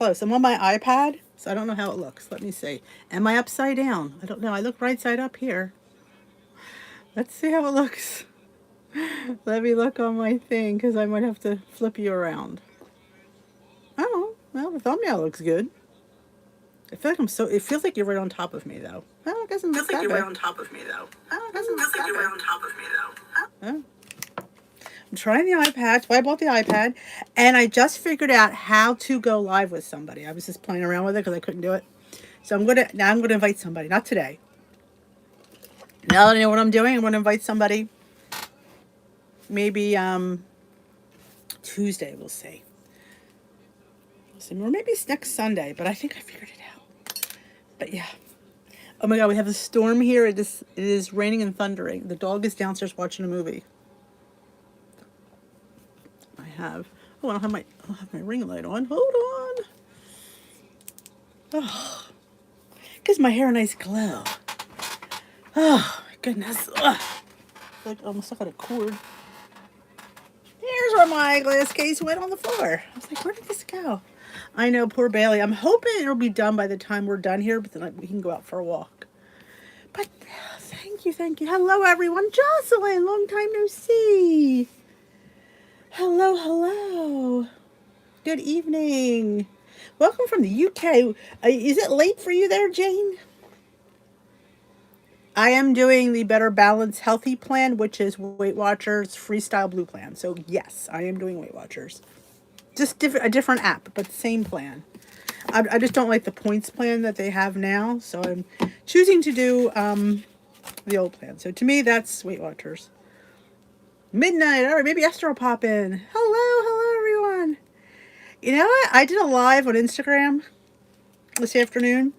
close. I'm on my iPad, so I don't know how it looks. Let me see. Am I upside down? I don't know. I look right side up here. Let's see how it looks. Let me look on my thing because I might have to flip you around. Oh, well, the thumbnail looks good. I feel like I'm so. It feels like you're right on top of me, though. Oh, it doesn't look that bad. Feels like you're right on top of me, though. Oh, it doesn't look that bad. Feels like you're right on top of me, though. Oh. I'm trying the iPad. That's why I bought the iPad, and I just figured out how to go live with somebody. I was just playing around with it because I couldn't do it. So I'm gonna invite somebody. Not today. Now that I know what I'm doing, I'm gonna invite somebody. Maybe Tuesday. We'll see. Or maybe it's next Sunday. But I think I figured it out. But yeah. Oh my God, we have a storm here. It is raining and thundering. The dog is downstairs watching a movie. Oh, I don't have my ring light on. Hold on. Oh, gives my hair a nice glow. Oh my goodness. Ugh. Like almost like a cord. Here's where my glass case went on the floor. I was like, where did this go? I know, poor Bailey. I'm hoping it'll be done by the time we're done here, but then we can go out for a walk. But thank you. Hello, everyone. Jocelyn, long time no see. Hello. Good evening. Welcome from the UK. Is it late for you there, Jane? I am doing the Better Balance Healthy Plan, which is Weight Watchers Freestyle Blue Plan. So yes, I am doing Weight Watchers. Just a different app, but same plan. I just don't like the points plan that they have now, so I'm choosing to do the old plan. So to me, that's Weight Watchers. Midnight. All right, maybe Esther will pop in. Hello, everyone. You know what? I did a live on Instagram this afternoon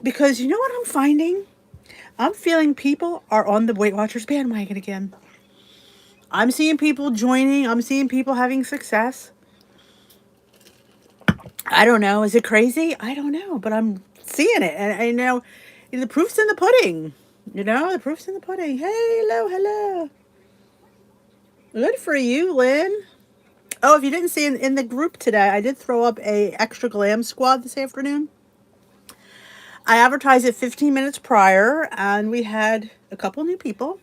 because you know what I'm finding? I'm feeling people are on the Weight Watchers bandwagon again. I'm seeing people joining. I'm seeing people having success. I don't know. Is it crazy? I don't know, but I'm seeing it. And I know the proof's in the pudding. The proof's in the pudding. Hey, hello. Good for you, Lynn. Oh, if you didn't see in the group today, I did throw up a extra glam squad this afternoon. I advertised it 15 minutes prior, and we had a couple new people.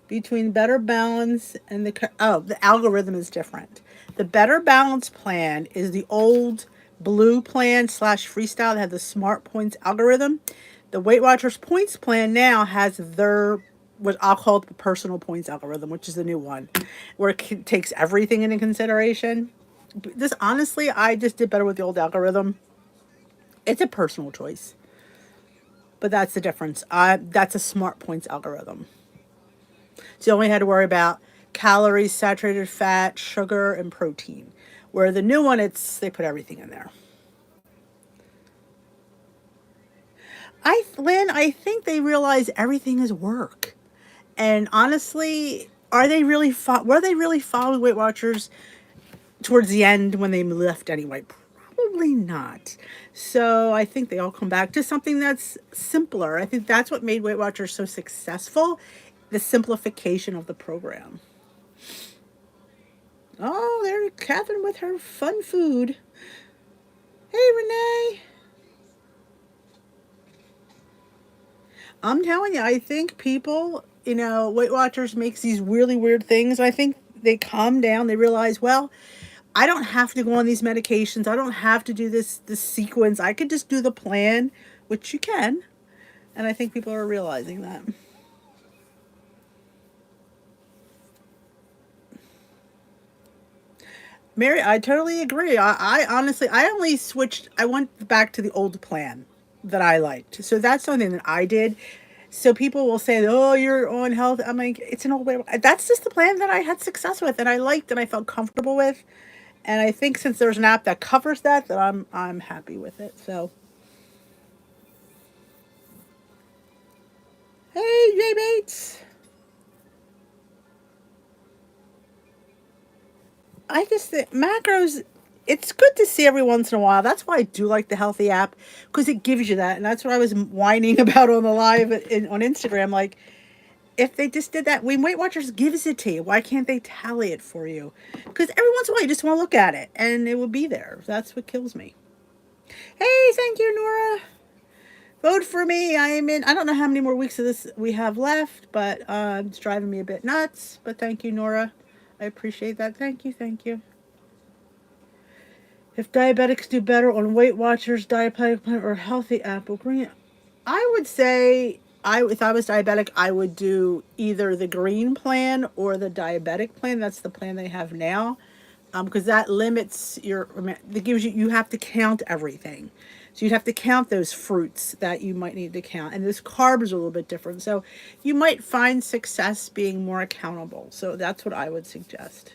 Between Better Balance and the algorithm is different. The Better Balance plan is the old blue plan / freestyle that had the smart points algorithm. The Weight Watchers points plan now has what I'll call the personal points algorithm, which is the new one, where it takes everything into consideration. Honestly, I just did better with the old algorithm. It's a personal choice, but that's the difference. That's a smart points algorithm. So you only had to worry about calories, saturated fat, sugar, and protein. Where the new one, they put everything in there. Lynn, I think they realize everything is work. And honestly, were they really following Weight Watchers towards the end when they left anyway? Probably not. So I think they all come back to something that's simpler. I think that's what made Weight Watchers so successful, the simplification of the program. Oh, there's Catherine with her fun food. Hey, Renee. I'm telling you, I think people, Weight Watchers makes these really weird things. I think they calm down. They realize, well, I don't have to go on these medications. I don't have to do this sequence. I could just do the plan, which you can. And I think people are realizing that. Mary, I totally agree. I honestly, I went back to the old plan that I liked. So that's something that I did. So people will say, oh, you're on health. I'm like, it's an old way. That's just the plan that I had success with and I liked and I felt comfortable with. And I think since there's an app that covers that I'm happy with it. So, hey, Jay Bates. I just think macros, it's good to see every once in a while. That's why I do like the Healthy app, because it gives you that. And that's what I was whining about on the live on Instagram. Like, if they just did that, when Weight Watchers gives it to you, why can't they tally it for you? Because every once in a while you just want to look at it and it will be there. That's what kills me. Hey, thank you, Nora. Vote for me. I am in. I don't know how many more weeks of this we have left, but it's driving me a bit nuts. But thank you, Nora. I appreciate that. Thank you. Thank you. If diabetics do better on Weight Watchers, Dietary Plan, or Healthy Apple Green, I would say if I was diabetic, I would do either the green plan or the diabetic plan. That's the plan they have now, because that limits your. That gives you have to count everything, so you'd have to count those fruits that you might need to count, and those carbs are a little bit different. So you might find success being more accountable. So that's what I would suggest.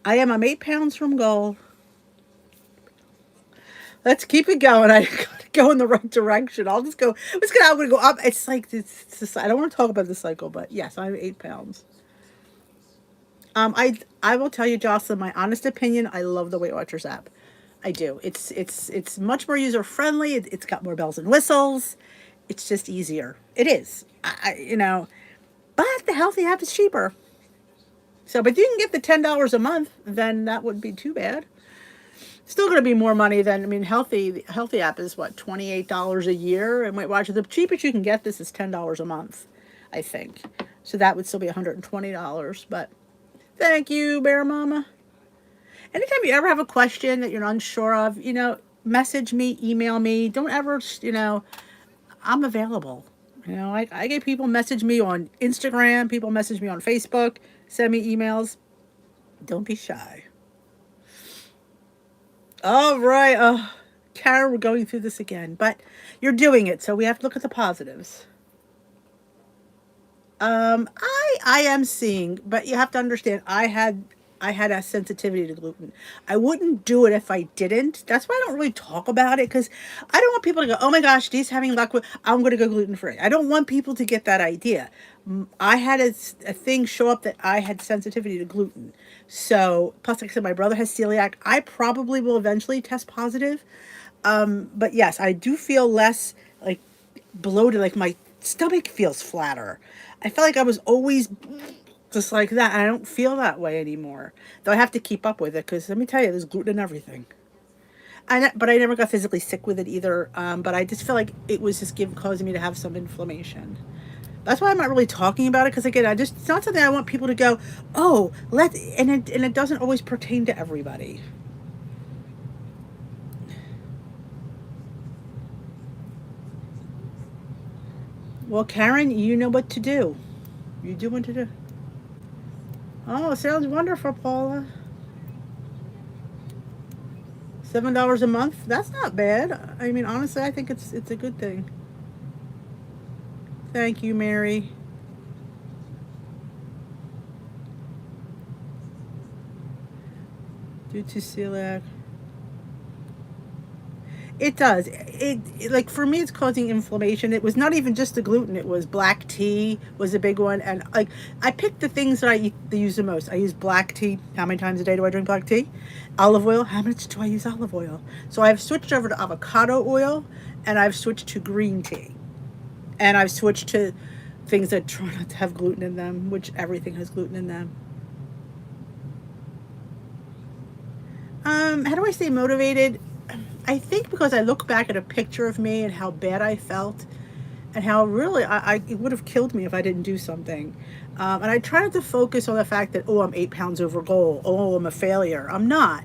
I'm 8 pounds from goal. Let's keep it going. I gotta go in the right direction. I'm gonna go up. It's like I don't want to talk about the cycle, but yes, I'm 8 pounds. I will tell you, Jocelyn, my honest opinion. I love the Weight Watchers app. I do. It's much more user friendly. It's got more bells and whistles. It's just easier. It is. But the Healthy app is cheaper. So, but if you can get the $10 a month, then that wouldn't be too bad. Still going to be more money than, Healthy app is what, $28 a year, and Weight Watchers, the cheapest you can get this is $10 a month, I think. So that would still be $120. But thank you, Bear Mama. Anytime you ever have a question that you're unsure of, message me, email me. Don't ever, I'm available. I get people message me on Instagram, people message me on Facebook, send me emails. Don't be shy. All right. Kara, we're going through this again, but you're doing it, so we have to look at the positives. I am seeing, but you have to understand, I had a sensitivity to gluten. I wouldn't do it if I didn't. That's why I don't really talk about it, because I don't want people to go, oh my gosh, Dee's having luck with, I'm going to go gluten free. I don't want people to get that idea. I had a thing show up that I had sensitivity to gluten. So, plus, like I said, my brother has celiac. I probably will eventually test positive. But yes, I do feel less like bloated, like my stomach feels flatter. I felt like I was always just like that. And I don't feel that way anymore. Though I have to keep up with it, because let me tell you, there's gluten in everything. But I never got physically sick with it either. But I just feel like it was just causing me to have some inflammation. That's why I'm not really talking about it, because again, it's not something I want people to go, oh, and it doesn't always pertain to everybody. Well, Karen, you know what to do. You do what to do. Oh, sounds wonderful, Paula. $7 a month? That's not bad. Honestly, I think it's a good thing. Thank you, Mary. Due to celiac. It does. Like for me, it's causing inflammation. It was not even just the gluten. It was black tea was a big one, and like I picked the things that I use the most. I use black tea. How many times a day do I drink black tea? Olive oil. How much do I use olive oil? So I've switched over to avocado oil, and I've switched to green tea, and I've switched to things that try not to have gluten in them, which everything has gluten in them. How do I stay motivated? I think because I look back at a picture of me and how bad I felt, and how really it would have killed me if I didn't do something. And I try not to focus on the fact that, oh, I'm 8 pounds over goal. Oh, I'm a failure. I'm not.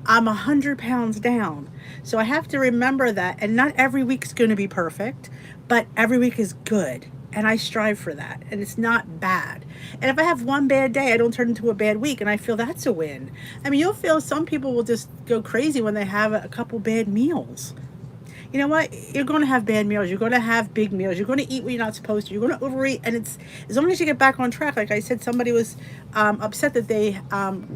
I'm 100 pounds down. So I have to remember that. And not every week is going to be perfect, but every week is good. And I strive for that. And it's not bad. And if I have one bad day, I don't turn into a bad week. And I feel that's a win. You'll feel some people will just go crazy when they have a couple bad meals. You know what? You're going to have bad meals. You're going to have big meals. You're going to eat what you're not supposed to. You're going to overeat. And it's as long as you get back on track. Like I said, somebody was upset that they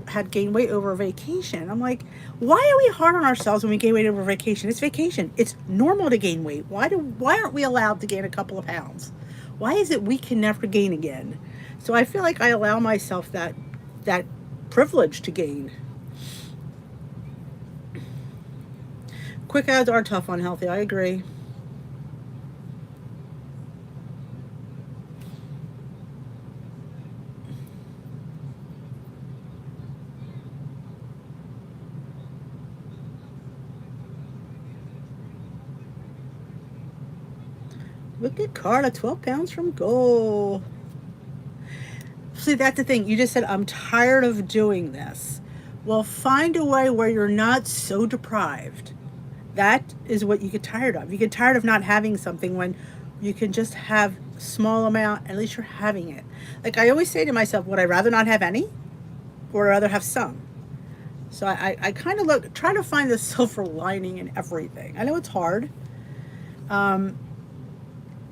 had gained weight over a vacation. I'm like, why are we hard on ourselves when we gain weight over vacation? It's vacation. It's normal to gain weight. Why aren't we allowed to gain a couple of pounds? Why is it we can never gain again? So I feel like I allow myself that privilege to gain. Quick ads are tough on Healthy. I agree. Look at Carla, 12 pounds from goal. See, that's the thing. You just said, I'm tired of doing this. Well, find a way where you're not so deprived. That is what you get tired of. You get tired of not having something when you can just have a small amount, at least you're having it. Like I always say to myself, would I rather not have any or rather have some? So I kind of try to find the silver lining in everything. I know it's hard. Um,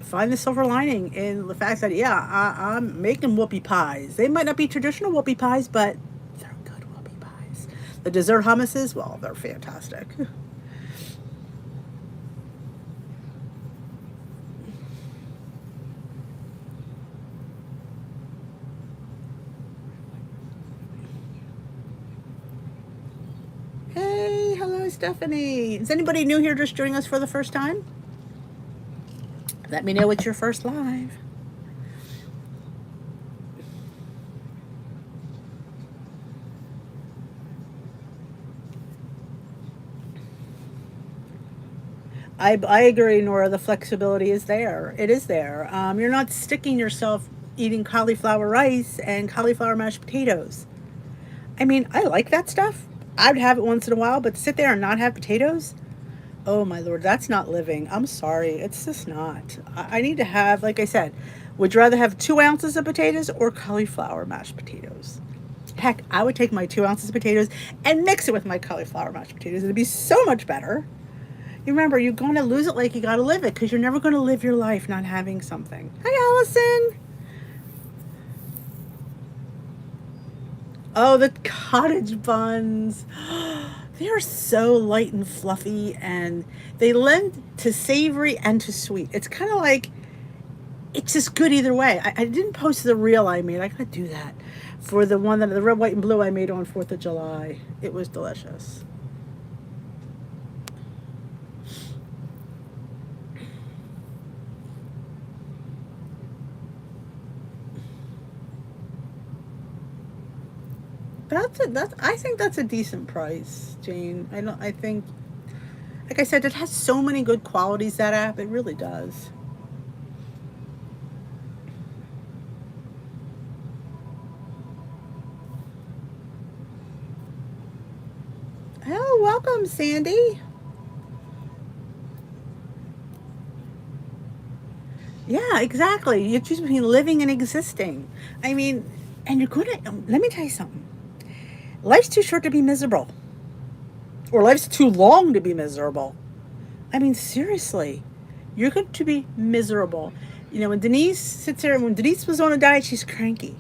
find the silver lining in the fact that, yeah, I'm making whoopie pies. They might not be traditional whoopie pies, but they're good whoopie pies. The dessert hummuses, well, they're fantastic. Hey, hello, Stephanie. Is anybody new here just joining us for the first time? Let me know it's your first live. I agree, Nora. The flexibility is there. It is there. You're not sticking yourself eating cauliflower rice and cauliflower mashed potatoes. I mean, I like that stuff. I'd have it once in a while, but to sit there and not have potatoes, oh my lord, that's not living. I'm sorry. It's just not. I need to have, like I said, would you rather have 2 ounces of potatoes or cauliflower mashed potatoes? Heck, I would take my 2 ounces of potatoes and mix it with my cauliflower mashed potatoes. It'd be so much better. You remember, you're going to lose it like you got to live it because you're never going to live your life not having something. Hi, Allison. Oh, the cottage buns. They are so light and fluffy, and they lend to savory and to sweet. It's kind of like, it's just good either way. I didn't post the reel I made. I got to do that for the one that the red, white, and blue I made on 4th of July. It was delicious. I think that's a decent price, Jane. I think, like I said, it has so many good qualities, that app. It really does. Oh, welcome, Sandy. Yeah, exactly. You choose between living and existing. I mean, and you're gonna, let me tell you something. Life's too short to be miserable. Or life's too long to be miserable. I mean, seriously. You're going to be miserable. You know, when Denise sits there, when Denise was on a diet, she's cranky.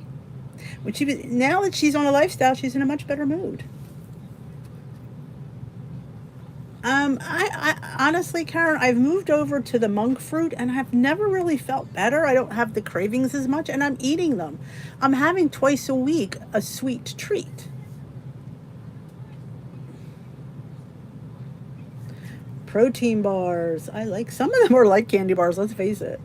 Now that she's on a lifestyle, she's in a much better mood. I honestly, Karen, I've moved over to the monk fruit and I've never really felt better. I don't have the cravings as much and I'm eating them. I'm having twice a week a sweet treat. Protein bars. I like, some of them are like candy bars, let's face it.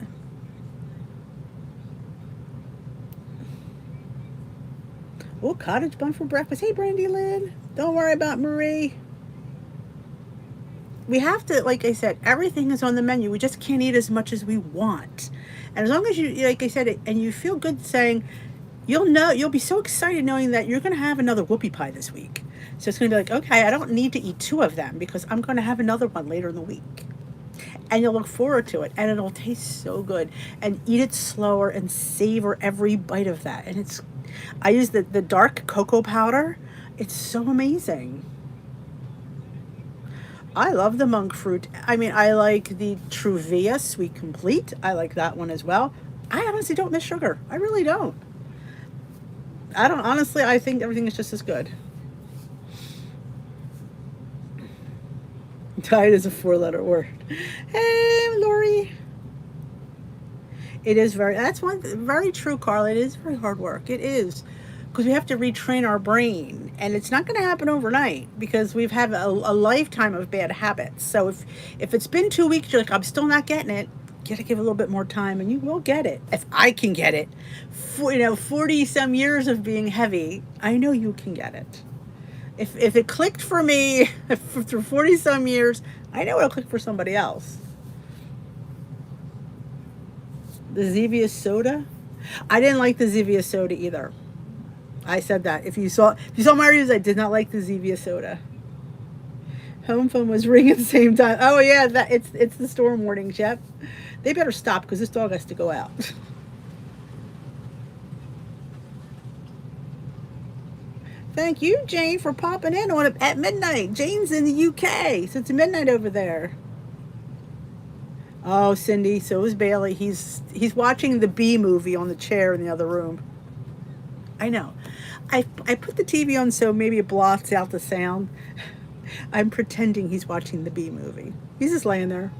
Oh, cottage bun for breakfast. Hey, Brandy Lynn. Don't worry about Marie. We have to, like I said, everything is on the menu. We just can't eat as much as we want. And as long as you, like I said, and you feel good saying, you'll be so excited knowing that you're going to have another whoopie pie this week. So it's going to be like, okay, I don't need to eat 2 of them because I'm going to have another one later in the week. And you'll look forward to it and it'll taste so good. And eat it slower and savor every bite of that. And I use the dark cocoa powder. It's so amazing. I love the monk fruit. I mean, I like the Truvia Sweet Complete. I like that one as well. I honestly don't miss sugar. I really don't. I don't, honestly, I think everything is just as good. Diet is a 4-letter word. Hey, Lori. It is that's very true, Carla. It is very hard work. It is. Because we have to retrain our brain. And it's not going to happen overnight because we've had a lifetime of bad habits. So if it's been 2 weeks, you're like, I'm still not getting it, you got to give it a little bit more time and you will get it. If I can get it, 40 some years of being heavy, I know you can get it. If it clicked for me through 40 some years, I know it'll click for somebody else. The Zevia soda? I didn't like the Zevia soda either. I said that. If you saw my reviews, I did not like the Zevia soda. Home phone was ringing at the same time. Oh yeah, that it's the storm warning, Shep. They better stop because this dog has to go out. Thank you, Jane, for popping in on it at midnight. Jane's in the UK, so it's midnight over there. Oh, Cindy, so is Bailey. He's watching the Bee movie on the chair in the other room. I know. I put the TV on so maybe it blots out the sound. I'm pretending he's watching the Bee movie. He's just laying there.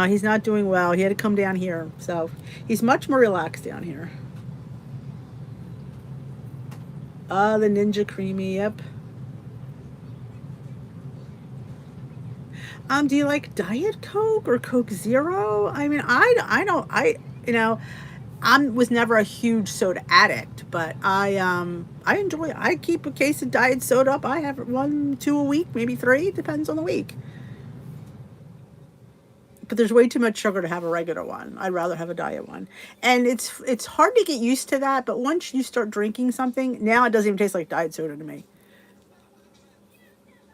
He's not doing well. He had to come down here, so he's much more relaxed down here. The Ninja Creamy, yep. Do you like Diet Coke or Coke Zero? I mean, I don't, you know, was never a huge soda addict, but I enjoy it. I keep a case of diet soda up. I have one, two a week, maybe three, depends on the week. But there's way too much sugar to have a regular one. I'd rather have a diet one. And it's hard to get used to that, but once you start drinking something, now it doesn't even taste like diet soda to me.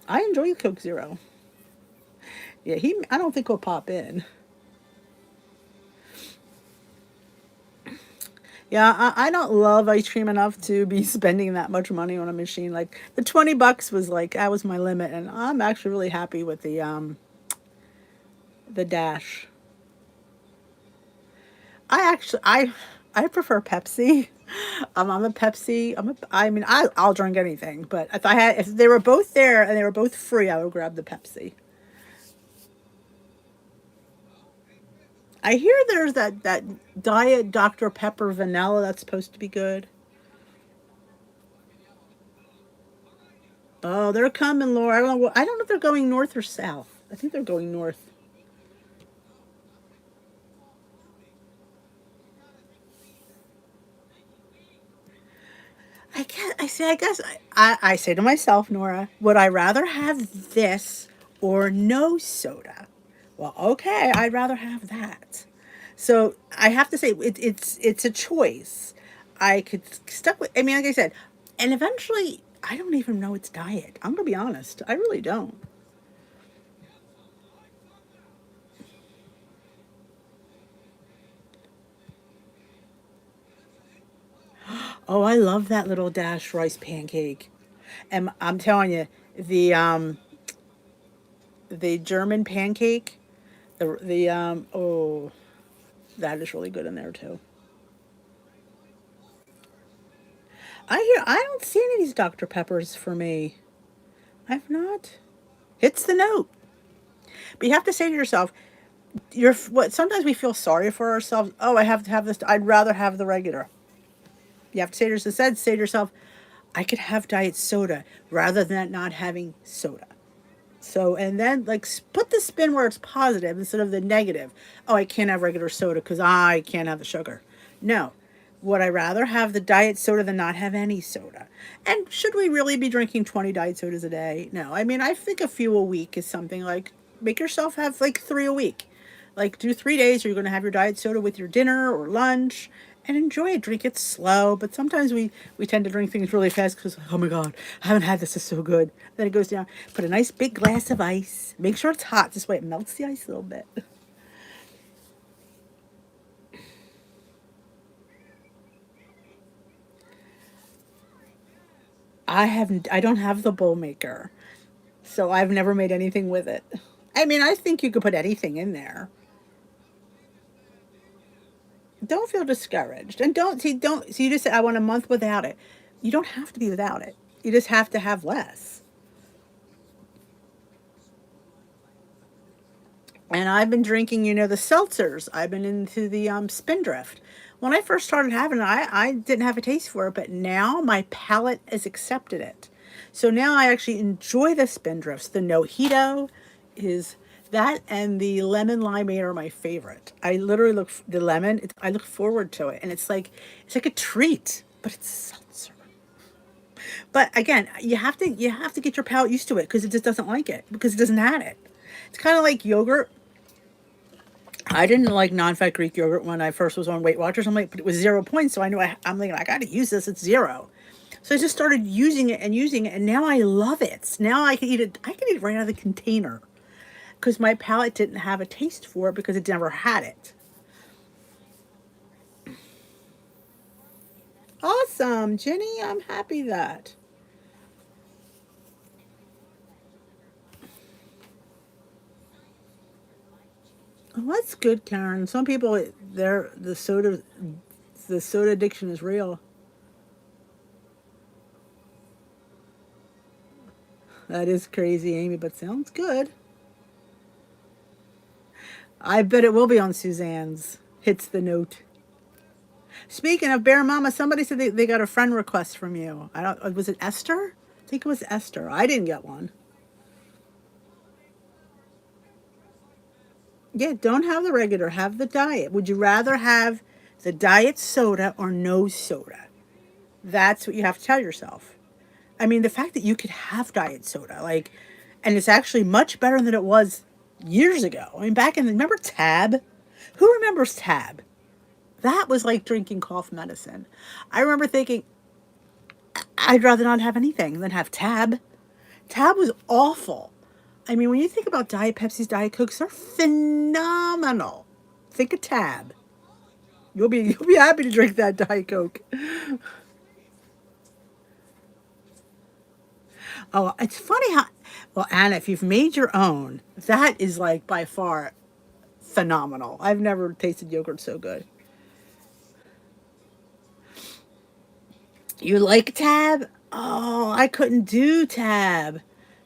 I enjoy Coke Zero. Yeah, I don't think he'll pop in. Yeah, I don't love ice cream enough to be spending that much money on a machine. Like the $20 was like that was my limit, and I'm actually really happy with the Dash. I prefer Pepsi. I'm a Pepsi. I mean I'll drink anything, but if they were both there and they were both free, I would grab the Pepsi. I hear there's that Diet Dr. Pepper vanilla that's supposed to be good. Oh, they're coming, Laura. I don't know if they're going north or south. I think they're going north. I say to myself, Nora, would I rather have this or no soda? Well, okay, I'd rather have that. So I have to say it's a choice. I could stuck with. I mean, like I said, and eventually, I don't even know it's diet. I'm gonna be honest. I really don't. Oh, I love that little dash rice pancake. And I'm telling you, the German pancake, oh, that is really good in there too. I don't see any of these Dr. Peppers for me. I've not. Hits the note. But you have to say to yourself, what sometimes we feel sorry for ourselves. Oh, I have to have this. I'd rather have the regular. You have to say to yourself, I could have diet soda rather than not having soda. So, and then like put the spin where it's positive instead of the negative. Oh, I can't have regular soda because I can't have the sugar. No. Would I rather have the diet soda than not have any soda? And should we really be drinking 20 diet sodas a day? No. I mean, I think a few a week is something like make yourself have like three a week. Like do 3 days, you're going to have your diet soda with your dinner or lunch and enjoy it. Drink it slow. But sometimes we tend to drink things really fast because, oh my God, I haven't had this. It's so good. Then it goes down. Put a nice big glass of ice. Make sure it's hot. This way it melts the ice a little bit. I don't have the bowl maker. So I've never made anything with it. I mean, I think you could put anything in there. Don't feel discouraged. And don't, so you just said, I want a month without it. You don't have to be without it. You just have to have less. And I've been drinking, the seltzers. I've been into the Spindrift. When I first started having it, I didn't have a taste for it, but now my palate has accepted it. So now I actually enjoy the Spindrifts. The Nojito is that, and the lemon limeade are my favorite. I literally the lemon. I look forward to it, and it's like a treat, but it's seltzer. But again, you have to get your palate used to it because it just doesn't like it because it doesn't have it. It's kind of like yogurt. I didn't like non-fat Greek yogurt when I first was on Weight Watchers. I'm like, but it was 0 points, so I knew I'm thinking I got to use this. It's zero. So I just started using it, and now I love it. Now I can eat it. I can eat it right out of the container because my palate didn't have a taste for it because it never had it. Awesome, Jenny. I'm happy that. Oh, that's good, Karen. Some people, the soda addiction is real. That is crazy, Amy, but sounds good. I bet it will be on Suzanne's. Hits the note. Speaking of Bear Mama, somebody said they got a friend request from you. I don't. Was it Esther? I think it was Esther. I didn't get one. Yeah, don't have the regular. Have the diet. Would you rather have the diet soda or no soda? That's what you have to tell yourself. I mean, the fact that you could have diet soda, like, and it's actually much better than it was years ago. I mean, back in, remember Tab? Who remembers Tab? That was like drinking cough medicine. I remember thinking, I'd rather not have anything than have Tab. Tab was awful. I mean, when you think about Diet Pepsi's, Diet Cokes, they're phenomenal. Think of Tab. You'll be happy to drink that Diet Coke. Oh, it's funny how well, Anna, if you've made your own, that is like by far phenomenal. I've never tasted yogurt so good. You like Tab? Oh, I couldn't do Tab.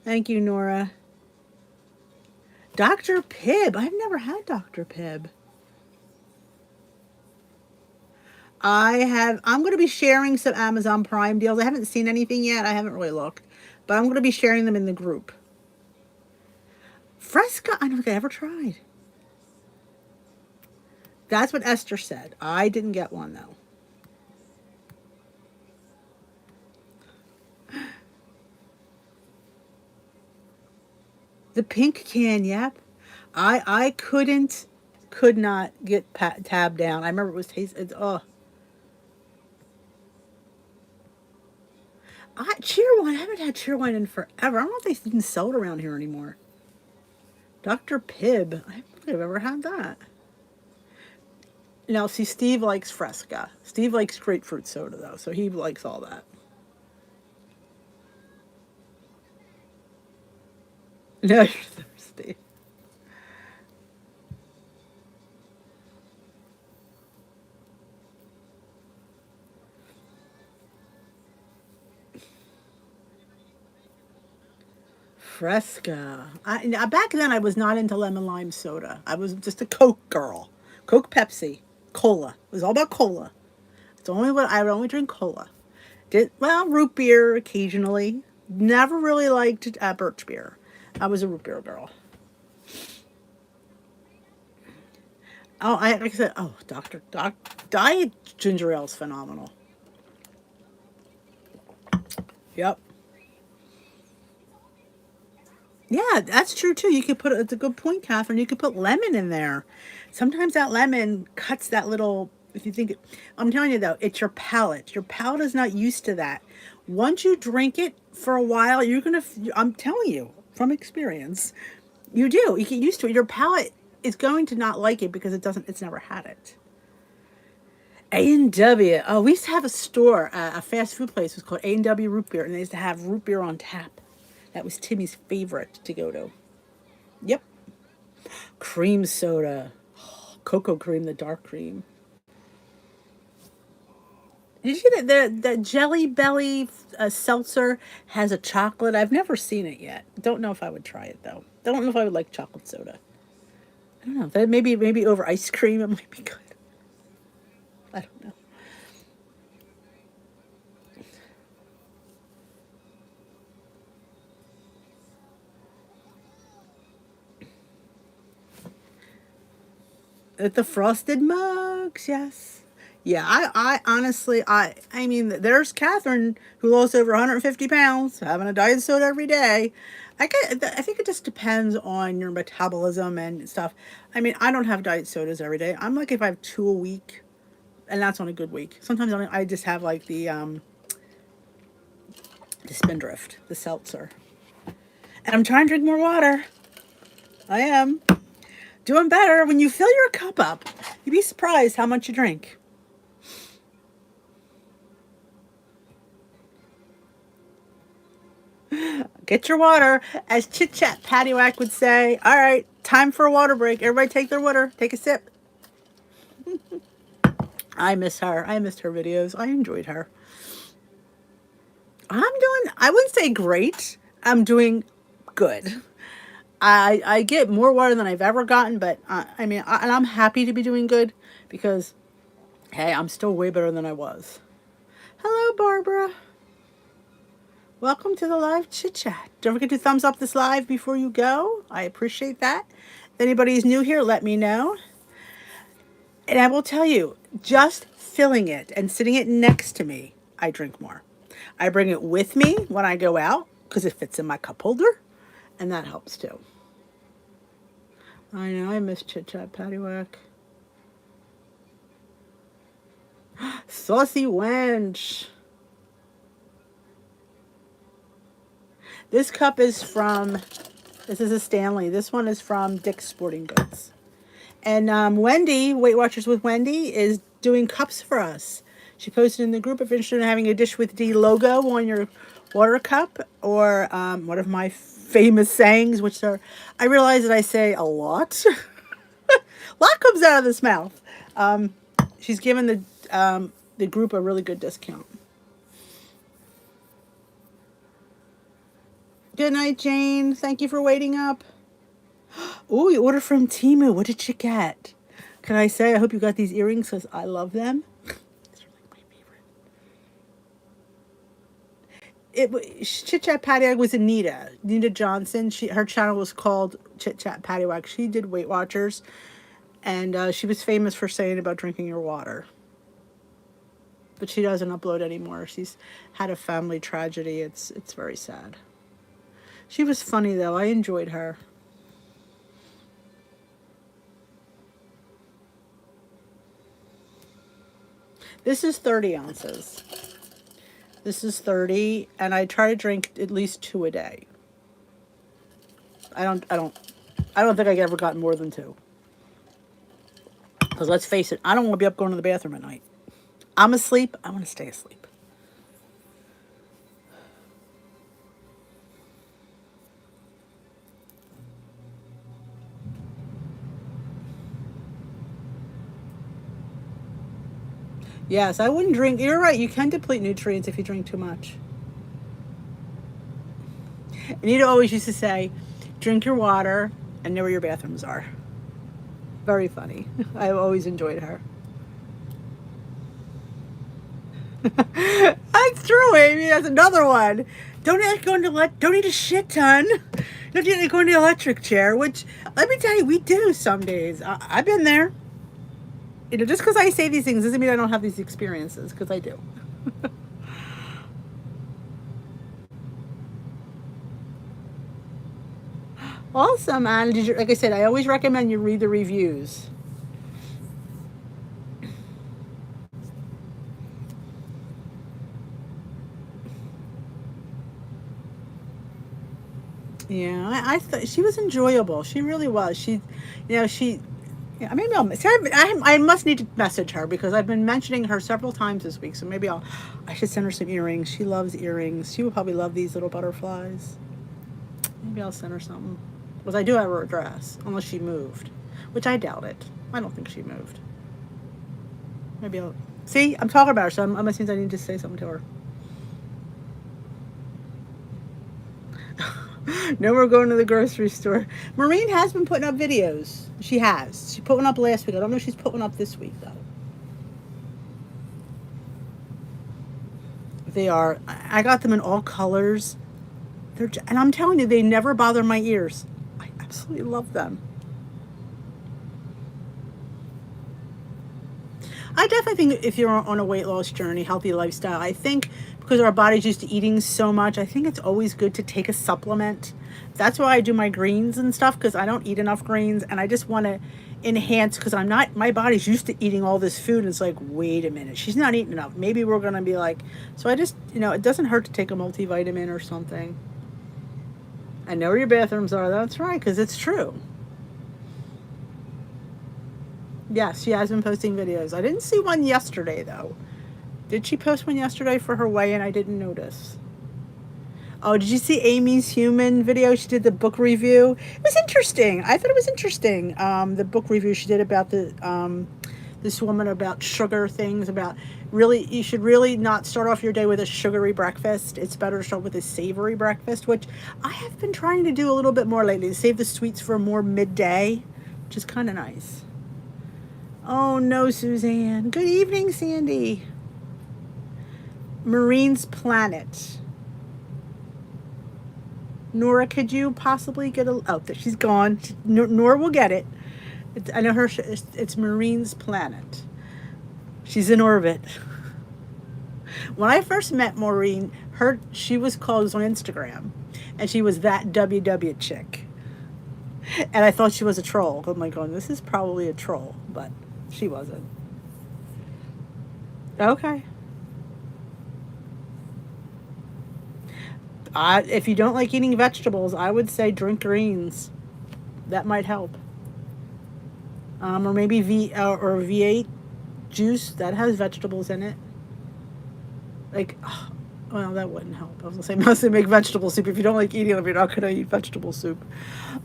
Thank you, Nora. Dr. Pibb. I've never had Dr. Pibb. I'm going to be sharing some Amazon Prime deals. I haven't seen anything yet. I haven't really looked. But I'm going to be sharing them in the group. Fresca, I don't think I ever tried. That's what Esther said. I didn't get one, though. The pink can, yep. Could not get Tab down. I remember it was oh. Cheerwine, I haven't had Cheerwine in forever. I don't know if they even sell it around here anymore. Dr. Pibb, I don't think I've ever had that. Now, see, Steve likes Fresca. Steve likes grapefruit soda, though, so he likes all that. No, you're thirsty. Fresca. Now, back then, I was not into lemon lime soda. I was just a Coke girl. Coke, Pepsi, cola. It was all about cola. It's only what I would only drink cola. Root beer occasionally. Never really liked birch beer. I was a root beer girl. Oh, like I said, oh, Diet Ginger Ale is phenomenal. Yep. Yeah, that's true too. You could put it's a good point, Catherine. You could put lemon in there. Sometimes that lemon cuts that little. If you think, I'm telling you though, it's your palate. Your palate is not used to that. Once you drink it for a while, you're gonna. I'm telling you from experience, you do. You get used to it. Your palate is going to not like it because it doesn't. It's never had it. A&W. Oh, we used to have a store, a fast food place. It was called A&W Root Beer, and they used to have root beer on tap. That was Timmy's favorite to go to. Yep. Cream soda. Cocoa cream, the dark cream. Did you get the Jelly Belly seltzer has a chocolate? I've never seen it yet. Don't know if I would try it though. Don't know if I would like chocolate soda. I don't know. That maybe over ice cream it might be good. I don't know. At the frosted mugs, yes. Yeah, I honestly, I mean, there's Catherine who lost over 150 pounds, having a diet soda every day. I think it just depends on your metabolism and stuff. I mean, I don't have diet sodas every day. I'm like if I have two a week, and that's on a good week. Sometimes I just have like the Spindrift, the seltzer. And I'm trying to drink more water. I am doing better. When you fill your cup up, you'd be surprised how much you drink. Get your water. As Chit Chat Paddywhack would say, all right, time for a water break. Everybody take their water. Take a sip. I miss her. I missed her videos. I enjoyed her. I wouldn't say great. I'm doing good. I get more water than I've ever gotten, but I mean, and I'm happy to be doing good because, hey, I'm still way better than I was. Hello, Barbara. Welcome to the live chit chat. Don't forget to thumbs up this live before you go. I appreciate that. If anybody's new here, let me know. And I will tell you, just filling it and sitting it next to me, I drink more. I bring it with me when I go out because it fits in my cup holder, and that helps too. I know, I miss Chit Chat Paddywhack. Saucy wench. This cup is from, this is a Stanley. This one is from Dick's Sporting Goods. And Wendy, Weight Watchers with Wendy, is doing cups for us. She posted in the group if you're interested in having a Dish with D logo on your water cup, or one of my famous sayings, which are, I realize that I say a lot. A lot comes out of this mouth. She's given the group a really good discount. Good night, Jane. Thank you for waiting up. Ooh, you ordered from Temu. What did you get? Can I say I hope you got these earrings because I love them. These are like my favorite. Chit Chat Paddywhack was Anita Johnson. Her channel was called Chit Chat Paddywhack. She did Weight Watchers, and she was famous for saying about drinking your water. But she doesn't upload anymore. She's had a family tragedy. It's very sad. She was funny though. I enjoyed her. This is 30 ounces. This is 30, and I try to drink at least 2 a day. I don't think I ever gotten more than 2. Because let's face it, I don't want to be up going to the bathroom at night. I'm asleep. I want to stay asleep. Yes, I wouldn't drink. You're right. You can deplete nutrients if you drink too much. Anita always used to say, drink your water and know where your bathrooms are. Very funny. I've always enjoyed her. That's true, Amy. That's another one. Don't eat a shit ton. Don't eat go in the electric chair, which, let me tell you, we do some days. I've been there. You know, just because I say these things doesn't mean I don't have these experiences, because I do. Awesome, and like I said, I always recommend you read the reviews. Yeah, I thought she was enjoyable. She really was. She, you know, yeah, maybe I must need to message her because I've been mentioning her several times this week. So maybe I should send her some earrings. She loves earrings. She would probably love these little butterflies. Maybe I'll send her something. Because I do have her address, unless she moved, which I doubt it. I don't think she moved. Maybe I'll see. I'm talking about her, so I'm assuming I need to say something to her. No more going to the grocery store. Maureen has been putting up videos. She has. She put one up last week. I don't know if she's put one up this week, though. They are. I got them in all colors. And I'm telling you, they never bother my ears. I absolutely love them. I definitely think if you're on a weight loss journey, healthy lifestyle, I think because our body's used to eating so much, I think it's always good to take a supplement. That's why I do my greens and stuff, because I don't eat enough greens and I just want to enhance, because I'm not, my body's used to eating all this food and it's like, wait a minute, she's not eating enough. Maybe we're going to be like, so I just, it doesn't hurt to take a multivitamin or something. I know where your bathrooms are. That's right, because it's true. Yes, she has been posting videos. I didn't see one yesterday, though. Did she post one yesterday for her weigh-in? I didn't notice. Oh, did you see Amy's Human video? She did the book review. It was interesting. I thought it was interesting. The book review she did about this woman, about sugar things, about really, you should really not start off your day with a sugary breakfast. It's better to start with a savory breakfast, which I have been trying to do a little bit more lately, to save the sweets for more midday, which is kind of nice. Oh no, Suzanne. Good evening, Sandy. Marine's Planet. Nora, could you possibly get a... Oh, she's gone. Nora will get it. I know her. It's Marine's Planet. She's in orbit. When I first met Maureen, she was called, it was on Instagram, and she was that WW chick. And I thought she was a troll. I'm like, this is probably a troll, but she wasn't. Okay. If you don't like eating vegetables, I would say drink greens. That might help. Or maybe V8 juice that has vegetables in it. Like, well, that wouldn't help. I was gonna say, mostly make vegetable soup. If you don't like eating them, you're not gonna eat vegetable soup,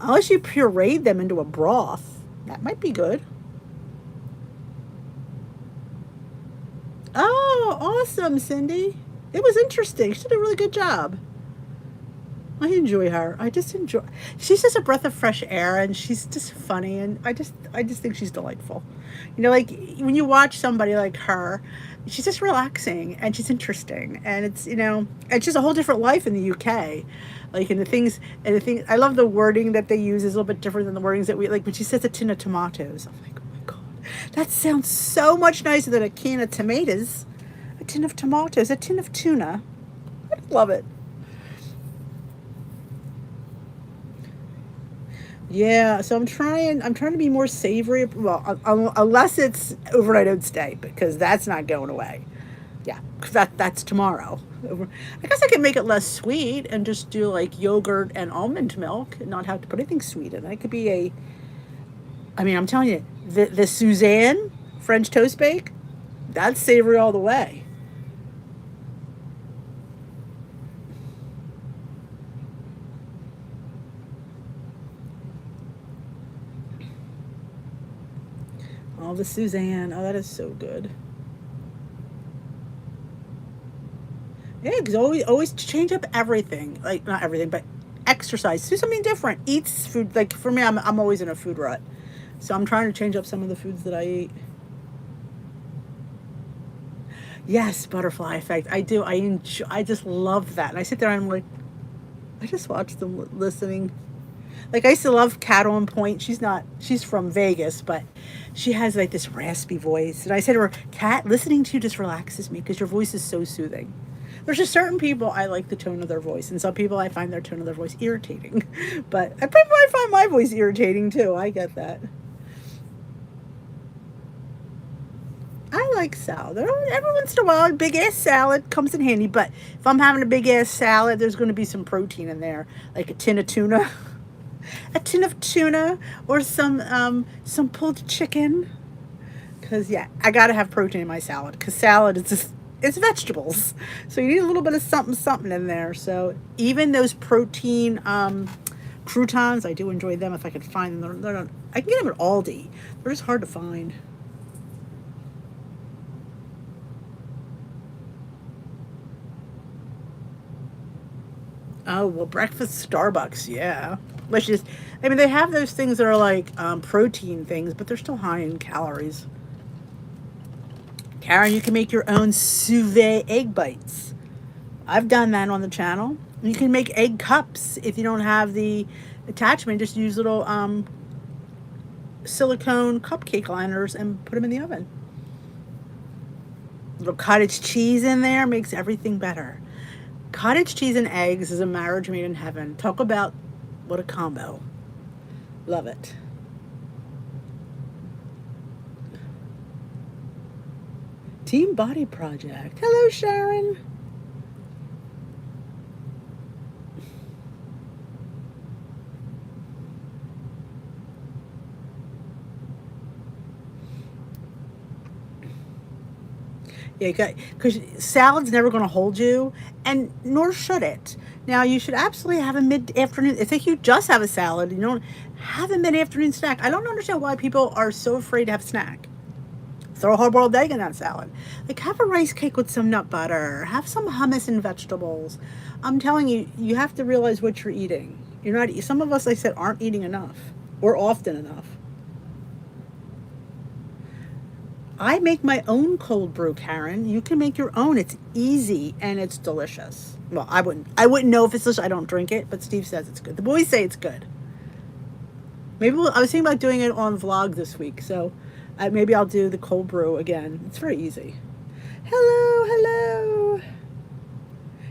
unless you pureed them into a broth. That might be good. Oh, awesome, Cindy. It was interesting. She did a really good job. I enjoy her. She's just a breath of fresh air, and she's just funny, and I just think she's delightful. Like when you watch somebody like her, she's just relaxing and she's interesting, and it's just a whole different life in the UK. Like, and the things, I love the wording that they use is a little bit different than the wordings that we like. When she says a tin of tomatoes, I'm like, oh my god, that sounds so much nicer than a can of tomatoes. A tin of tomatoes, a tin of tuna. I love it. Yeah, so I'm trying to be more savory. Well, unless it's overnight oats day, because that's not going away. Yeah, because that's tomorrow. I guess I can make it less sweet and just do like yogurt and almond milk and not have to put anything sweet in it. It could be I'm telling you, the Suzanne French toast bake, that's savory all the way. Oh, the Suzanne. Oh, that is so good. Yeah, because always change up everything. Like, not everything, but exercise. Do something different. Eat food. Like, for me, I'm always in a food rut. So I'm trying to change up some of the foods that I eat. Yes, butterfly effect. I do. I just love that. And I sit there and I'm like, I just watch them listening. Like, I used to love Cat on Point. She's from Vegas, but she has like this raspy voice. And I said to her, Cat, listening to you just relaxes me because your voice is so soothing. There's just certain people I like the tone of their voice, and some people I find their tone of their voice irritating. But I probably find my voice irritating too. I get that. I like salad. Every once in a while, a big ass salad comes in handy. But if I'm having a big ass salad, there's going to be some protein in there, like a tin of tuna. A tin of tuna, or some pulled chicken, because yeah, I gotta have protein in my salad, because salad is just, it's vegetables, so you need a little bit of something in there. So even those protein croutons, I do enjoy them if I can find them. They're not, I can get them at Aldi. They're just hard to find. Oh, well, breakfast Starbucks, yeah. Let's just, they have those things that are like protein things, but they're still high in calories. Karen, you can make your own sous vide egg bites. I've done that on the channel. You can make egg cups if you don't have the attachment. Just use little silicone cupcake liners and put them in the oven. Little cottage cheese in there makes everything better. Cottage cheese and eggs is a marriage made in heaven. Talk about what a combo. Love it. Team Body Project. Hello, Sharon. Yeah, you got, because salad's never going to hold you, and nor should it. Now, you should absolutely have a mid-afternoon. I think you just have a salad. You don't have a mid-afternoon snack. I don't understand why people are so afraid to have a snack. Throw a hard-boiled egg in that salad. Like, have a rice cake with some nut butter. Have some hummus and vegetables. I'm telling you, you have to realize what you're eating. You're not. Some of us, like I said, aren't eating enough or often enough. I make my own cold brew, Karen. You can make your own. It's easy and it's delicious. Well, I wouldn't. I wouldn't know if it's delicious. I don't drink it, but Steve says it's good. The boys say it's good. Maybe I was thinking about doing it on vlog this week, so maybe I'll do the cold brew again. It's very easy. Hello, hello.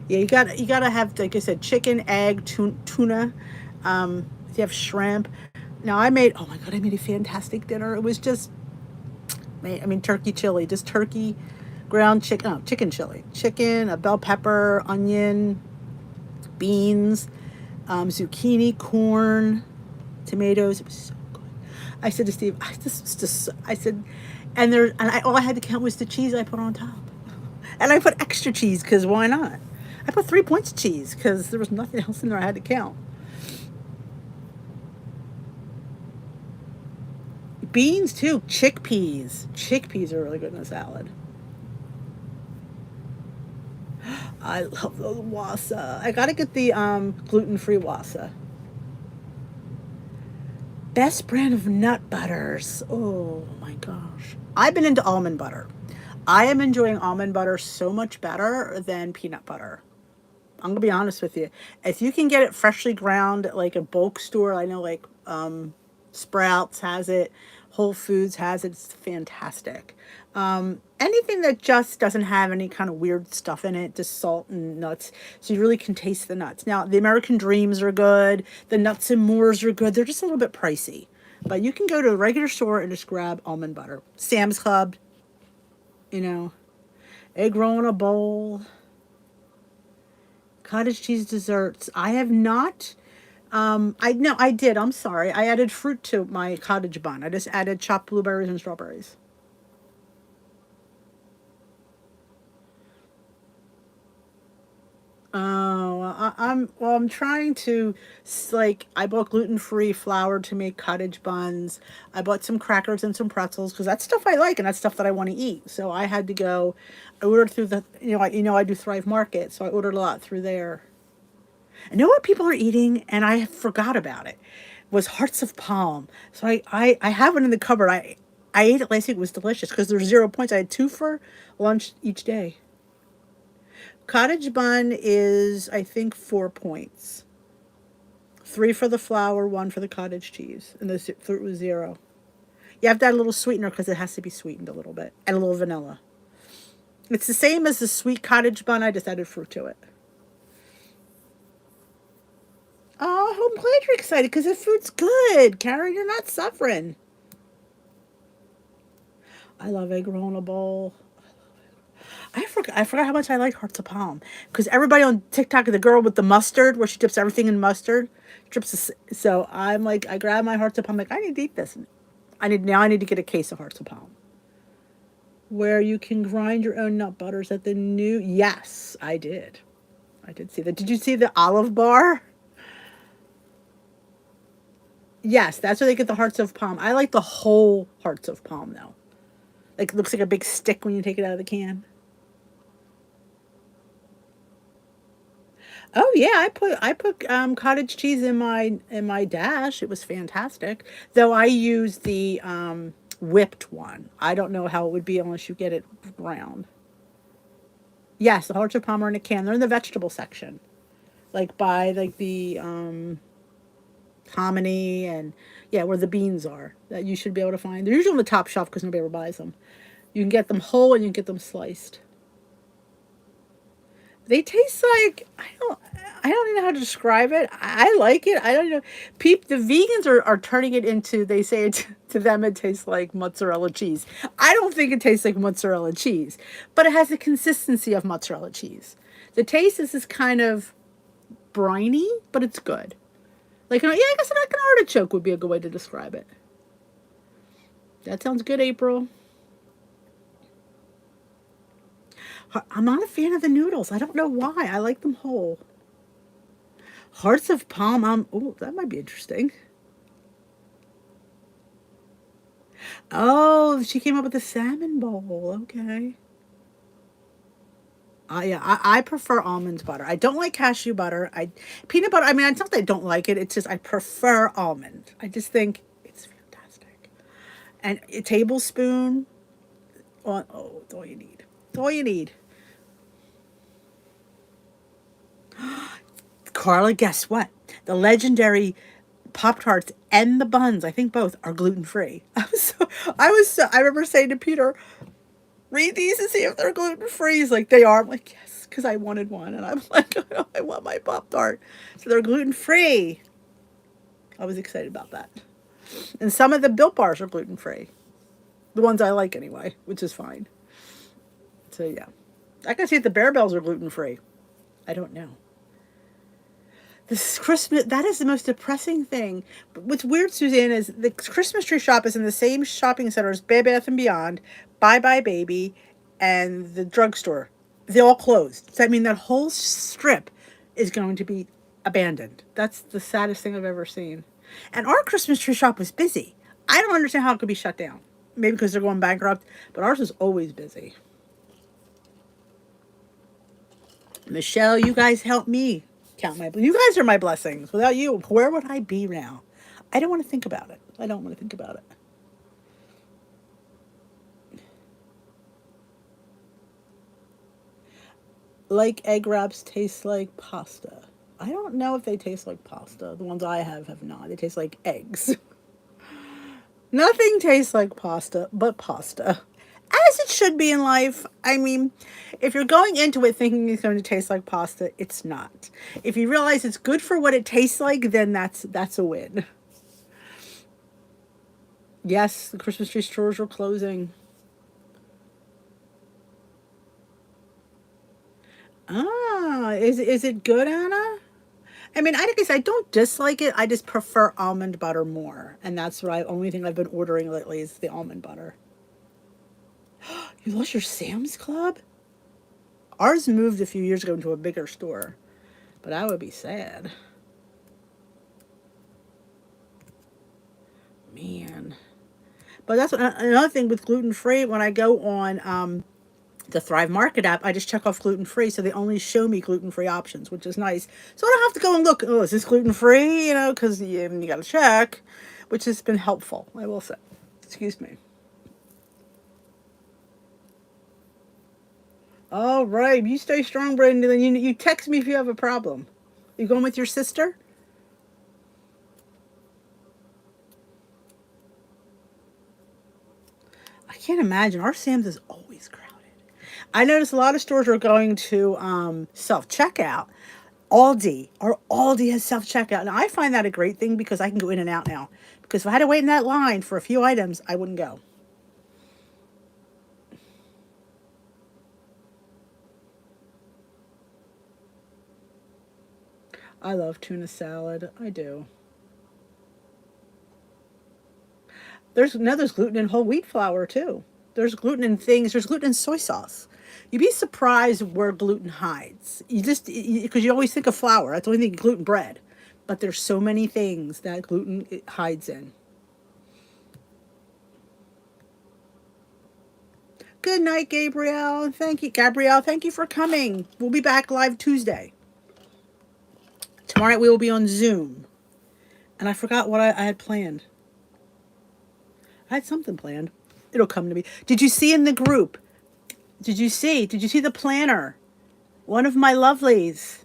Yeah, you gotta have, like I said, chicken, egg, tuna. You have shrimp. Now oh my god, I made a fantastic dinner. It was just, I mean, turkey chili, just turkey, ground chicken, oh, chicken chili, chicken, a bell pepper, onion, beans, zucchini, corn, tomatoes. It was so good. I said to Steve, I said, all I had to count was the cheese I put on top, and I put extra cheese because why not? I put 3 points of cheese because there was nothing else in there I had to count. Beans too, chickpeas. Chickpeas are really good in a salad. I love those wasa. I gotta get the gluten-free wasa. Best brand of nut butters. Oh my gosh. I've been into almond butter. I am enjoying almond butter so much better than peanut butter. I'm gonna be honest with you. If you can get it freshly ground at like a bulk store, I know like Sprouts has it, Whole Foods has it. It's fantastic. Anything that just doesn't have any kind of weird stuff in it, just salt and nuts, so you really can taste the nuts. Now, the American Dreams are good. The Nuts and Moors are good. They're just a little bit pricey, but you can go to a regular store and just grab almond butter. Sam's Club, you know, egg roll in a bowl, cottage cheese desserts. I have not. I no, I did. I'm sorry. I added fruit to my cottage bun. I just added chopped blueberries and strawberries. Oh, I'm trying to like I bought gluten-free flour to make cottage buns. I bought some crackers and some pretzels because that's stuff I like and that's stuff that I want to eat. So I had to go. I ordered through the I do Thrive Market, so I ordered a lot through there. I know what people are eating, and I forgot about it. Was hearts of palm. So I have it in the cupboard. I ate it last week. It was delicious because there's 0 points. I had two for lunch each day. Cottage bun is, I think, 4 points. Three for the flour, one for the cottage cheese, and the fruit was zero. You have to add a little sweetener because it has to be sweetened a little bit, and a little vanilla. It's the same as the sweet cottage bun. I just added fruit to it. Oh, I'm glad you're excited because the food's good, Karen. You're not suffering. I love egg roll in a bowl. I forgot how much I like hearts of palm because everybody on TikTok, the girl with the mustard, where she dips everything in mustard, so I'm like, I grab my hearts of palm. Like I need to eat this. I need to get a case of hearts of palm. Where you can grind your own nut butters at the new. Yes, I did. I did see that. Did you see the Olive Bar? Yes, that's where they get the hearts of palm. I like the whole hearts of palm though. Like it looks like a big stick when you take it out of the can. Oh yeah, I put cottage cheese in my dash. It was fantastic. Though I use the whipped one. I don't know how it would be unless you get it ground. Yes, the hearts of palm are in a can. They're in the vegetable section, like by like the hominy and yeah, where the beans are. That you should be able to find. They're usually on the top shelf because nobody ever buys them. You can get them whole and you can get them sliced. They taste like, I don't know how to describe it. I like it. I don't know. The vegans are turning it into, they say it, to them it tastes like mozzarella cheese. I don't think it tastes like mozzarella cheese, but it has the consistency of mozzarella cheese. The taste is this kind of briny, but it's good. Like, yeah, I guess like an artichoke would be a good way to describe it. That sounds good, April. I'm not a fan of the noodles. I don't know why. I like them whole. Hearts of palm. Oh, that might be interesting. Oh, she came up with a salmon bowl. Okay. Yeah, I prefer almond butter. I don't like cashew butter. Peanut butter. I mean, it's not that I don't like it. It's just I prefer almond. I just think it's fantastic. And a tablespoon. It's all you need. It's all you need. Carla, guess what? The legendary Pop-Tarts and the buns, I think both, are gluten-free. I remember saying to Peter, read these and see if they're gluten-free. He's like, they are. I'm like, yes, because I wanted one. And I'm like, oh, I want my Pop-Tart. So they're gluten-free. I was excited about that. And some of the Built Bars are gluten-free. The ones I like anyway, which is fine. So yeah. I can see if the Bear Bells are gluten-free. I don't know. This Christmas, that is the most depressing thing. But what's weird, Suzanne, is the Christmas tree shop is in the same shopping center as Bed Bath & Beyond, Bye Bye Baby, and the drugstore. They all closed. So I mean, that whole strip is going to be abandoned. That's the saddest thing I've ever seen. And our Christmas tree shop was busy. I don't understand how it could be shut down. Maybe because they're going bankrupt, but ours is always busy. Michelle, you guys help me count my. You guys are my blessings. Without you, where would I be now? I don't want to think about it. I don't want to think about it. Like egg wraps taste like pasta. I don't know if they taste like pasta. The ones I have not. They taste like eggs. Nothing tastes like pasta but pasta. As it should be in life. I mean, if you're going into it thinking it's going to taste like pasta, it's not. If you realize it's good for what it tastes like, then that's a win. Yes, the Christmas tree stores were closing. Is it good, Anna? I mean, I guess I don't dislike it. I just prefer almond butter more, and that's what only thing I've been ordering lately is the almond butter. You lost your Sam's Club? Ours moved a few years ago into a bigger store, but I would be sad. Man. But that's another thing with gluten-free. When I go on the Thrive Market app, I just check off gluten-free, so they only show me gluten-free options, which is nice. So I don't have to go and look, oh, is this gluten-free? You know, because you got to check, which has been helpful, I will say. Excuse me. All right, you stay strong, Brandon. You text me if you have a problem. You going with your sister? I can't imagine. Our Sam's is always crowded. I notice a lot of stores are going to self-checkout. Aldi has self-checkout. Now, I find that a great thing because I can go in and out now. Because if I had to wait in that line for a few items, I wouldn't go. I love tuna salad. I do. There's gluten in whole wheat flour too. There's gluten in things. There's gluten in soy sauce. You'd be surprised where gluten hides. Because you always think of flour. That's the only thing gluten bread. But there's so many things that gluten hides in. Good night, Gabrielle. Thank you, Gabrielle. Thank you for coming. We'll be back live Tuesday. Tomorrow night we will be on Zoom. And I forgot what I had planned. I had something planned. It'll come to me. Did you see in the group? Did you see the planner? One of my lovelies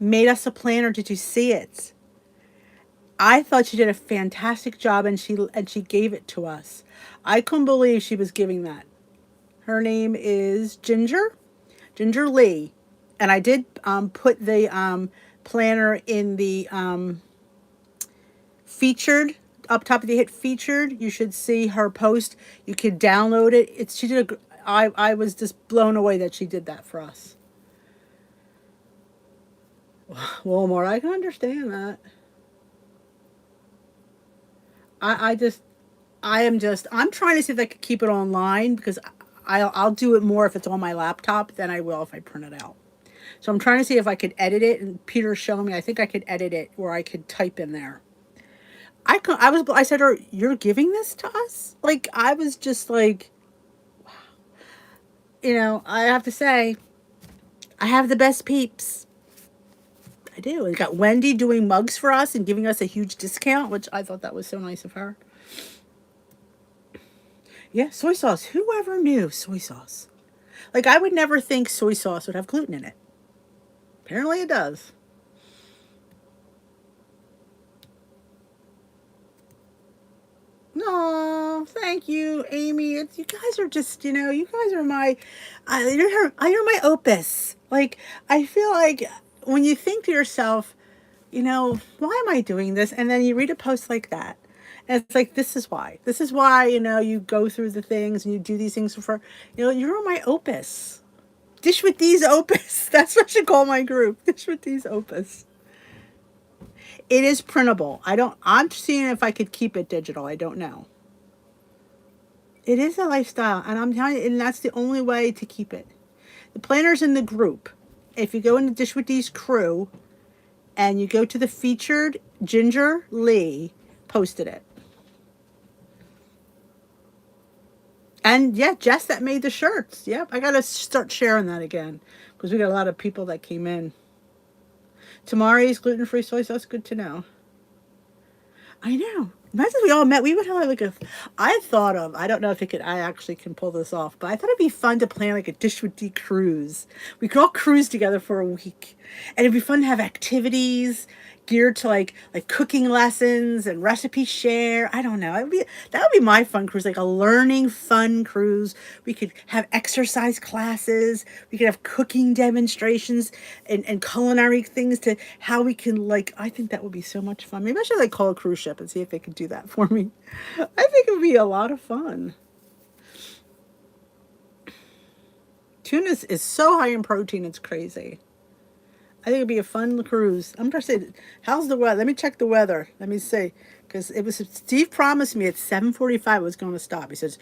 made us a planner. Did you see it? I thought she did a fantastic job, and she gave it to us. I couldn't believe she was giving that. Her name is Ginger Lee. And I did put the planner in the featured. Up top, if you hit featured, you should see her post. You could download it. She did I was just blown away that she did that for us. Walmart, I can understand that. I just I'm trying to see if I could keep it online because I'll do it more if it's on my laptop than I will if I print it out. So I'm trying to see if I could edit it, and Peter's showing me I think I could edit it where I could type in there. I said to her, "You're giving this to us?" Like I was just like, I have to say, I have the best peeps. I do. We got Wendy doing mugs for us and giving us a huge discount, which I thought that was so nice of her. Yeah, soy sauce. Whoever knew soy sauce? Like I would never think soy sauce would have gluten in it. Apparently it does. No, thank you, Amy. You guys are just, you guys are you're my opus. Like, I feel like when you think to yourself, why am I doing this? And then you read a post like that. And it's like, this is why. This is why, you go through the things and you do these things you're my opus. Dish with these opus. That's what I should call my group. Dish with these opus. It is printable. I'm seeing if I could keep it digital. I don't know. It is a lifestyle, and I'm telling you, and that's the only way to keep it. The planner's in the group. If you go into Dish with These crew, and you go to the featured, Ginger Lee posted it. And yeah, Jess that made the shirts. Yep, I gotta start sharing that again because we got a lot of people that came in. Tamari's gluten-free soy sauce, good to know. I know. Imagine we all met. We would have I don't know if I actually can pull this off, but I thought it'd be fun to plan like a Dish with D cruise. We could all cruise together for a week. And it'd be fun to have activities geared to like cooking lessons and recipe share. I don't know. That would be my fun cruise, like a learning fun cruise. We could have exercise classes. We could have cooking demonstrations and culinary things to how we can I think that would be so much fun. Maybe I should call a cruise ship and see if they could do that for me. I think it would be a lot of fun. Tuna is so high in protein, it's crazy. I think it'd be a fun cruise. I'm trying to say, how's the weather? Let me check the weather. Let me see, because Steve promised me at 7:45 it was going to stop. He says,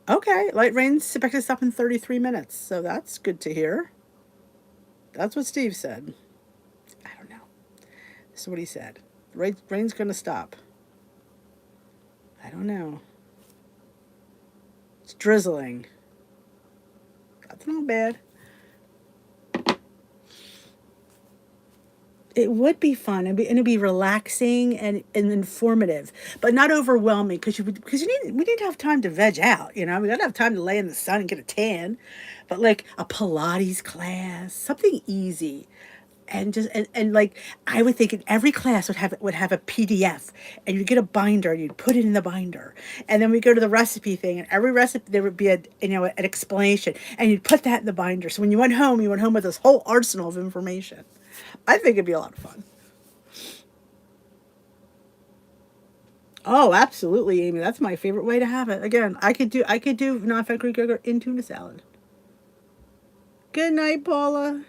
"Okay, light rain's expected to stop in 33 minutes." So that's good to hear. That's what Steve said. I don't know. This is what he said. Rain's going to stop. I don't know. It's drizzling. That's not bad. It would be fun and it'd be relaxing and informative, but not overwhelming because we need to have time to veg out. We gotta have time to lay in the sun and get a tan, but like a Pilates class, something easy, and just and like I would think in every class would have a PDF, and you'd get a binder and you'd put it in the binder, and then we go to the recipe thing, and every recipe there would be an explanation, and you'd put that in the binder. So when you went home with this whole arsenal of information. I think it'd be a lot of fun. Oh, absolutely, Amy. That's my favorite way to have it. Again, I could do non-fat Greek yogurt in tuna salad. Good night, Paula.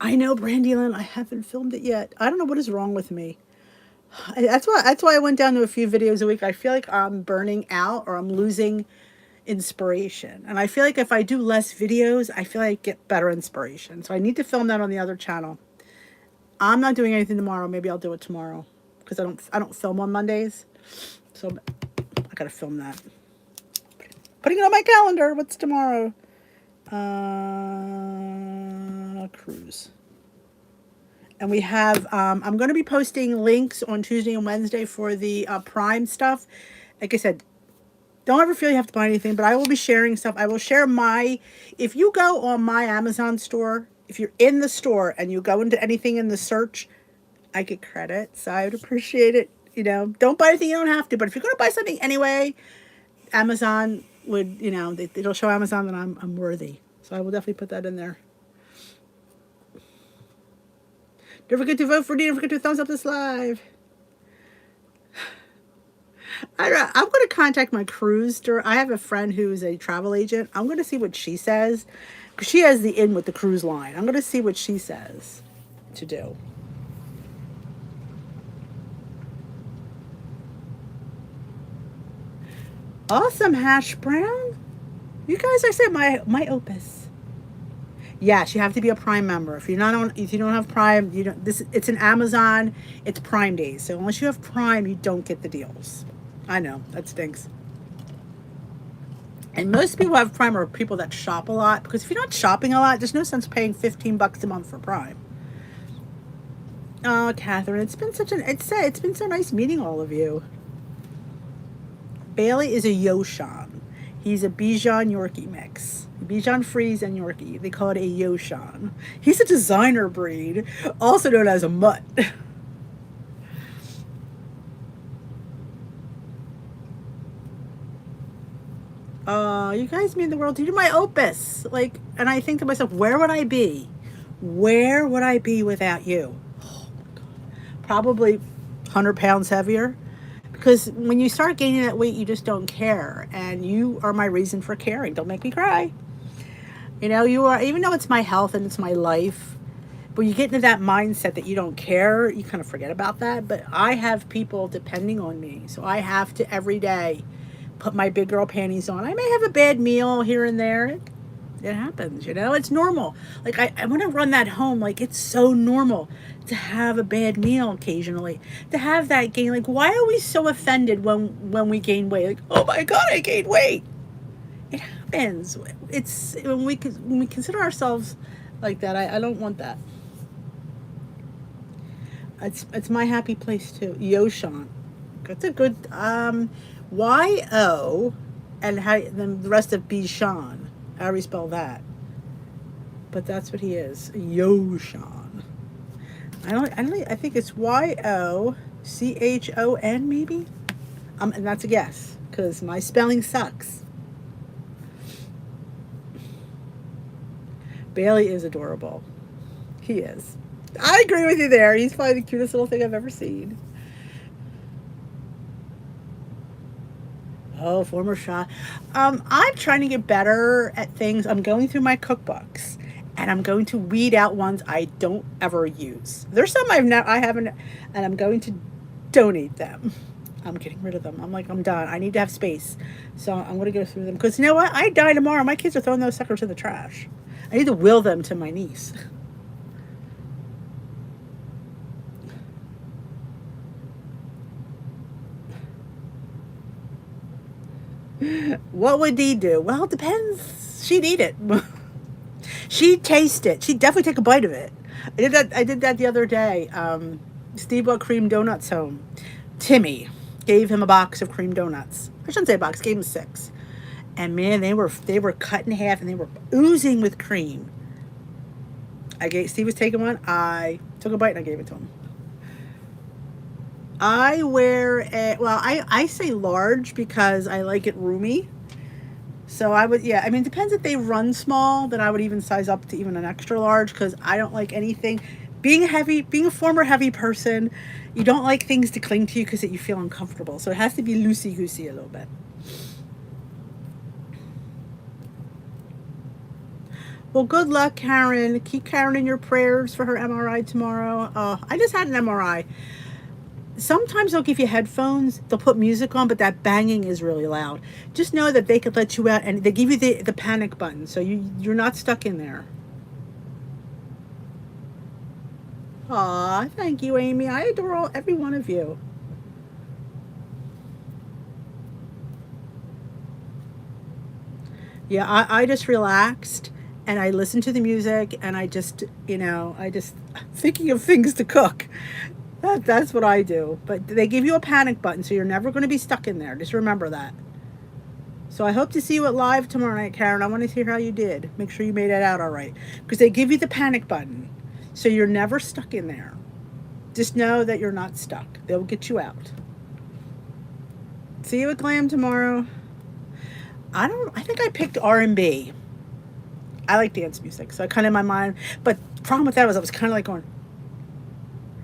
I know, Brandy Lynn. I haven't filmed it yet. I don't know what is wrong with me. That's why I went down to a few videos a week. I feel like I'm burning out or I'm losing inspiration. And I feel like if I do less videos, I feel like I get better inspiration. So I need to film that on the other channel. I'm not doing anything tomorrow. Maybe I'll do it tomorrow because I don't film on Mondays. So I got to film that. Putting it on my calendar. What's tomorrow? Cruise. And we have, I'm going to be posting links on Tuesday and Wednesday for the Prime stuff. Like I said, don't ever feel you have to buy anything, but I will be sharing stuff. I will share if you go on my Amazon store, if you're in the store and you go into anything in the search, I get credit. So I would appreciate it. Don't buy anything you don't have to, but if you're going to buy something anyway, Amazon, would, you know, it'll show Amazon that I'm worthy. So I will definitely put that in there. Don't forget to vote for Dee. Don't forget to thumbs up this live. I'm going to contact my cruise. I have a friend who's a travel agent. I'm going to see what she says. Because she has the in with the cruise line. I'm going to see what she says to do. Awesome, Hash Brown. You guys, I said my opus. Yes, you have to be a Prime member. If you don't have Prime, you don't. It's an Amazon. It's Prime Days. So unless you have Prime, you don't get the deals. I know that stinks. And most people who have Prime are people that shop a lot. Because if you're not shopping a lot, there's no sense paying $15 a month for Prime. Oh, Catherine, it's been so nice meeting all of you. Bailey is a Yoshan. He's a Bichon Yorkie mix. Bichon Frise and Yorkie. They call it a Yoshan. He's a designer breed, also known as a mutt. You guys mean the world to you. My opus. Like, and I think to myself, where would I be? Where would I be without you? Oh my God. Probably 100 pounds heavier. Because when you start gaining that weight, you just don't care. And you are my reason for caring. Don't make me cry. You know, you are, even though it's my health and it's my life, but you get into that mindset that you don't care, you kind of forget about that. But I have people depending on me. So I have to every day put my big girl panties on. I may have a bad meal here and there. It happens, you know, it's normal. Like I want to run that home. Like it's so normal to have a bad meal occasionally, to have that gain. Like, why are we so offended when we gain weight? Like, oh my God, I gained weight. It happens. It's when we consider ourselves like that. I don't want that. It's my happy place too. Yoshan. That's a good Y-O and how then the rest of Bichon. How do we spell that? But that's what he is. Yoshan. I think it's Y-O-C-H-O-N maybe? And that's a guess. Because my spelling sucks. Bailey is adorable. He is. I agree with you there. He's probably the cutest little thing I've ever seen. Oh, former shot. I'm trying to get better at things. I'm going through my cookbooks, and I'm going to weed out ones I don't ever use. There's some I haven't, and I'm going to donate them. I'm getting rid of them. I'm like, I'm done. I need to have space, so I'm going to go through them. Because you know what? I die tomorrow. My kids are throwing those suckers in the trash. I need to will them to my niece. What would Dee do? Well, it depends. She'd eat it. She'd taste it. She'd definitely take a bite of it. I did that the other day. Steve brought cream donuts home. Timmy gave him a box of cream donuts. I shouldn't say a box. Gave him 6. And man, they were cut in half and they were oozing with cream. Steve was taking one. I took a bite and I gave it to him. I wear I say large because I like it roomy. So I would, yeah, I mean, it depends if they run small, then I would even size up to even an extra large because I don't like anything. Being a former heavy person, you don't like things to cling to you because you feel uncomfortable. So it has to be loosey-goosey a little bit. Well, good luck, Karen. Keep Karen in your prayers for her MRI tomorrow. I just had an MRI. Sometimes they'll give you headphones, they'll put music on, but that banging is really loud. Just know that they could let you out, and they give you the panic button, so you're not stuck in there. Aw, thank you, Amy. I adore every one of you. Yeah, I just relaxed, and I listened to the music, and I just thinking of things to cook. That's what I do. But they give you a panic button, so you're never going to be stuck in there. Just remember that. So I hope to see you at live tomorrow night, Karen. I want to hear how you did. Make sure you made it out all right. Because they give you the panic button, so you're never stuck in there. Just know that you're not stuck. They'll get you out. See you at Glam tomorrow. I think I picked R&B. I like dance music, so I kind of in my mind. But the problem with that was I was kind of like going,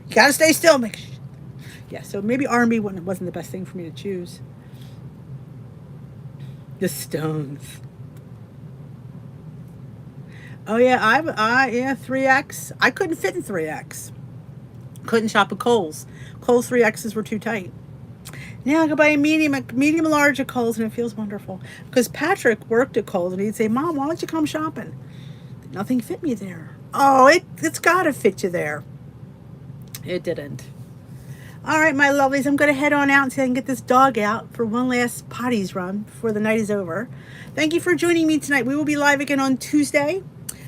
you gotta stay still. Yeah, so maybe R&B wasn't the best thing for me to choose. The Stones. Oh yeah, yeah 3X. I couldn't fit in 3X. Couldn't shop at Kohl's. Kohl's 3Xs were too tight. Now I can buy a medium large at Kohl's, and it feels wonderful. Because Patrick worked at Kohl's, and he'd say, "Mom, why don't you come shopping?" Nothing fit me there. Oh, it's gotta fit you there. It didn't. All right, my lovelies, I'm going to head on out and see if I can get this dog out for one last potties run before the night is over. Thank you for joining me tonight. We will be live again on Tuesday.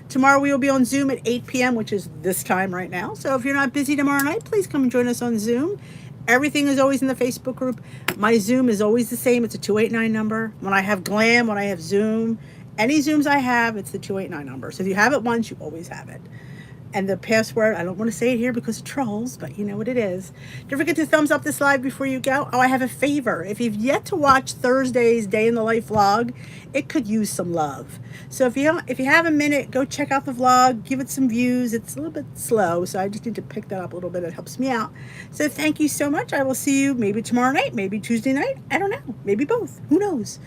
Tomorrow we will be on Zoom at 8 p.m., which is this time right now. So if you're not busy tomorrow night, please come and join us on Zoom. Everything is always in the Facebook group. My Zoom is always the same. It's a 289 number. When I have Glam, when I have Zoom, any Zooms I have, it's the 289 number. So if you have it once, you always have it. And the password, I don't want to say it here because of trolls, but you know what it is. Don't forget to thumbs up this live before you go. Oh, I have a favor. If you've yet to watch Thursday's Day in the Life vlog, it could use some love. So if you have a minute, go check out the vlog, give it some views. It's a little bit slow, so I just need to pick that up a little bit. It helps me out. So thank you so much. I will see you maybe tomorrow night, maybe Tuesday night. I don't know. Maybe both. Who knows?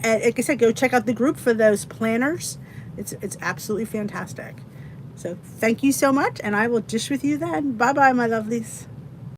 And like I said, go check out the group for those planners. It's absolutely fantastic. So thank you so much, and I will dish with you then. Bye-bye, my lovelies.